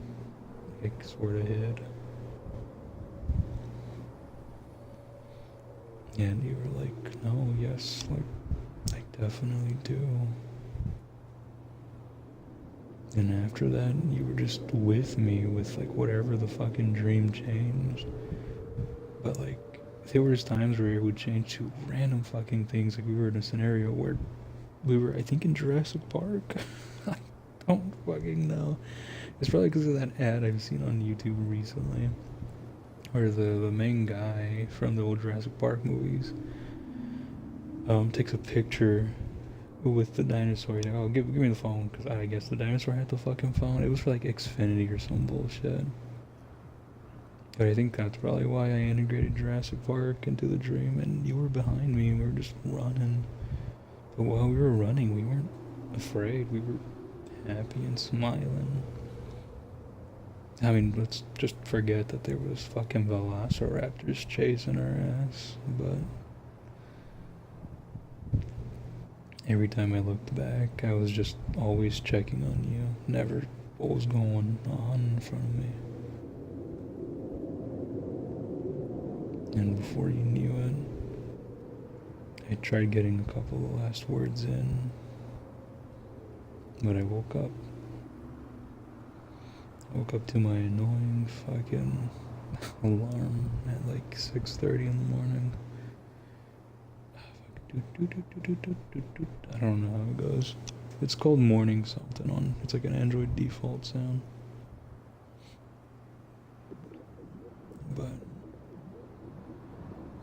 like, sort of hid. And you were like, no, yes, like, I definitely do. And after that, you were just with me with, like, whatever the fucking dream changed. But, like, there was times where it would change to random fucking things. Like, we were in a scenario where we were, I think, in Jurassic Park. I don't fucking know. It's probably because of that ad I've seen on YouTube recently. Where the main guy from the old Jurassic Park movies takes a picture with the dinosaur. He's like, oh, give me the phone, because I guess the dinosaur had the fucking phone. It was for, like, Xfinity or some bullshit. But I think that's probably why I integrated Jurassic Park into the dream, and you were behind me, and we were just running. But while we were running, we weren't afraid. We were happy and smiling. I mean, let's just forget that there was fucking velociraptors chasing our ass, but every time I looked back, I was just always checking on you, never what was going on in front of me. And before you knew it, I tried getting a couple of the last words in, but I woke up. I woke up to my annoying fucking alarm at like 6:30 in the morning. I don't know how it goes. It's called morning something on. It's like an Android default sound. But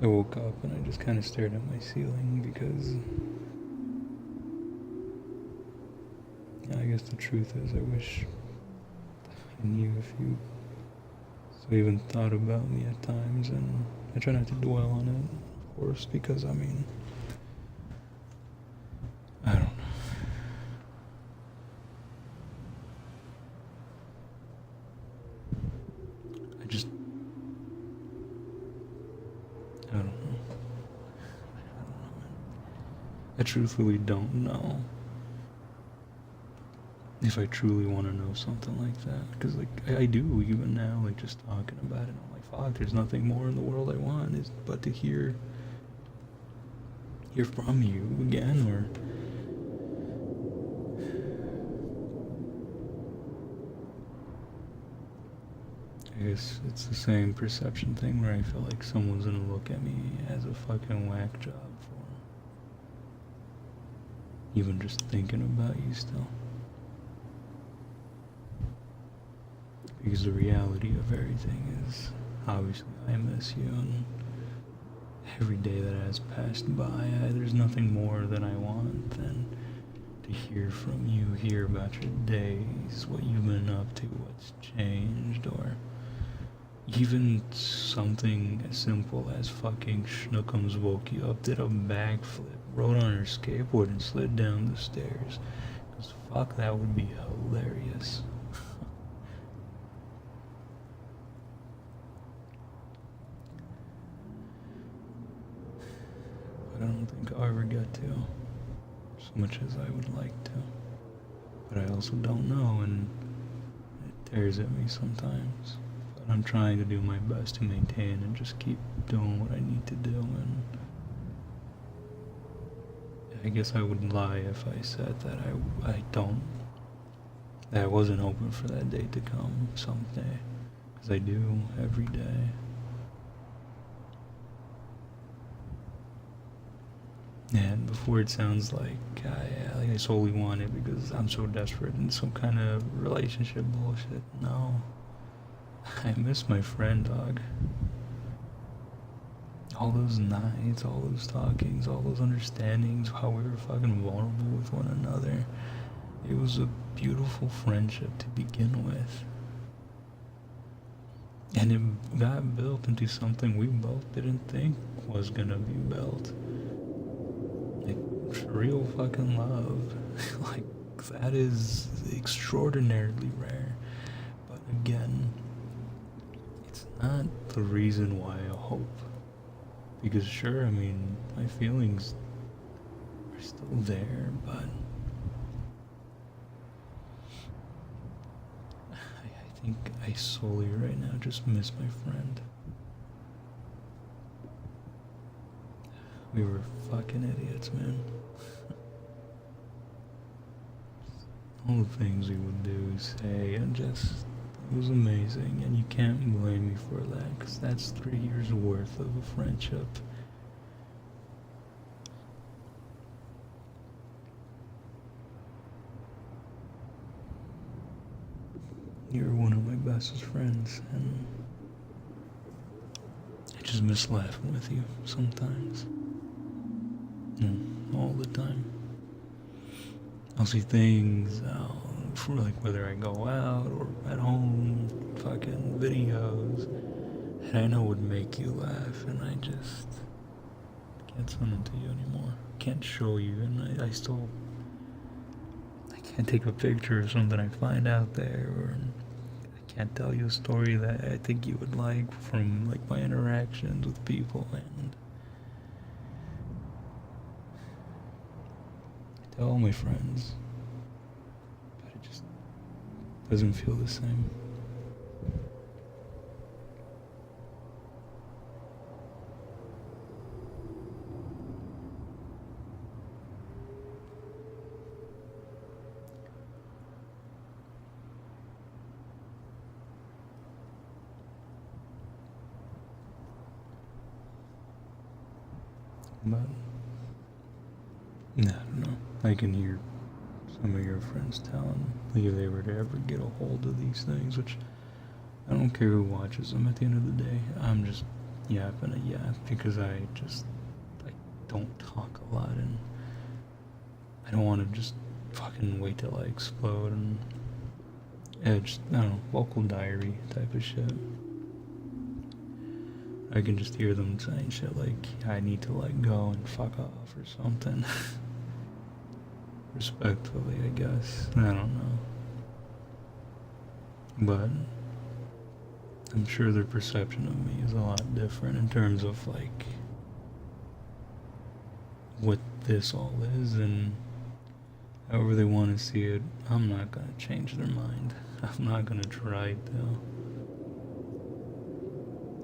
I woke up and I just kind of stared at my ceiling because I guess the truth is I wish I knew if you even thought about me at times, and I try not to dwell on it, of course, because I mean, I don't know. I don't know. I truthfully don't know if I truly want to know something like that, because like I do even now, like just talking about it, I'm like, fuck, there's nothing more in the world I want is but to hear from you again, or I guess it's the same perception thing where I feel like someone's gonna look at me as a fucking whack job for even just thinking about you still. Because the reality of everything is, obviously, I miss you, and every day that has passed by, there's nothing more that I want than to hear from you, hear about your days, what you've been up to, what's changed, or even something as simple as fucking Schnookums woke you up, did a backflip, rode on her skateboard and slid down the stairs. Because fuck, that would be hilarious. But I don't think I'll ever get to, as much as I would like to. But I also don't know, and it tears at me sometimes. But I'm trying to do my best to maintain and just keep doing what I need to do, and I guess I would lie if I said that that I wasn't hoping for that day to come someday, because I do every day. And before it sounds like I solely want it because I'm so desperate in some kind of relationship bullshit. No. I miss my friend, dog. All those nights, all those talkings, all those understandings, how we were fucking vulnerable with one another. It was a beautiful friendship to begin with. And it got built into something we both didn't think was gonna be built. Like, real fucking love. Like, that is extraordinarily rare. But again, it's not the reason why I hope. Because sure, I mean, my feelings are still there, but I think I solely right now just miss my friend. We were fucking idiots, man. All the things we would do, say, and just, it was amazing, and you can't blame me for that, because that's 3 years worth of a friendship. You're one of my bestest friends, and I just miss laughing with you sometimes. All the time. I'll see things, for like whether I go out or at home, fucking videos, and I know would make you laugh, and I just can't send them to you anymore. Can't show you, and I still, I can't take a picture of something I find out there, or I can't tell you a story that I think you would like from like my interactions with people, and I tell all my friends, but it just doesn't feel the same. But I don't know. I can hear some of your friends telling like if they were to ever get a hold of these things, which I don't care who watches them at the end of the day. I'm just yapping a yap because I don't talk a lot, and I don't want to just fucking wait till I explode, and just, I don't know, vocal diary type of shit. I can just hear them saying shit like, I need to let go and fuck off or something. Respectfully, I guess. I don't know. But I'm sure their perception of me is a lot different in terms of like what this all is, and however they want to see it. I'm not gonna change their mind. I'm not gonna try to.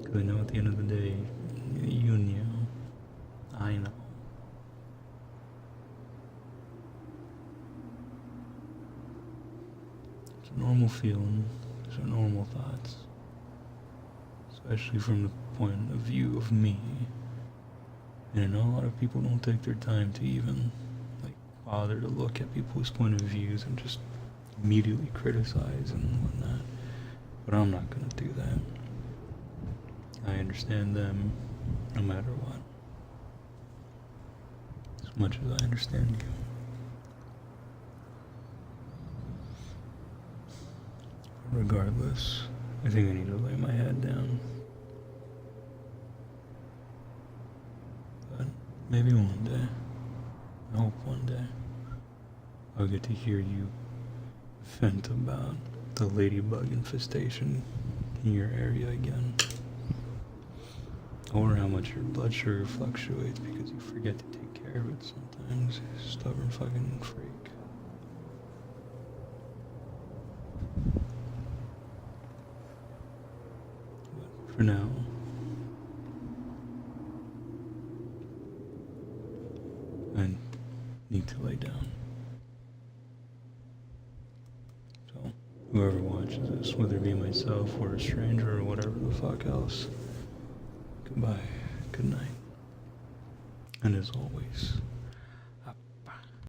Because I know at the end of the day, you knew. I know. It's a normal feeling. These are normal thoughts. Especially from the point of view of me. And I know a lot of people don't take their time to even like bother to look at people's point of views and just immediately criticize and whatnot. But I'm not gonna do that. I understand them no matter what. As much as I understand you. Regardless, I think I need to lay my head down. But maybe one day, I hope one day, I'll get to hear you vent about the ladybug infestation in your area again. Or how much your blood sugar fluctuates because you forget to take care of it sometimes. You stubborn fucking freak. But for now, I need to lay down. So, whoever watches this, whether it be myself or a stranger or whatever the fuck else, goodbye, good night, and as always,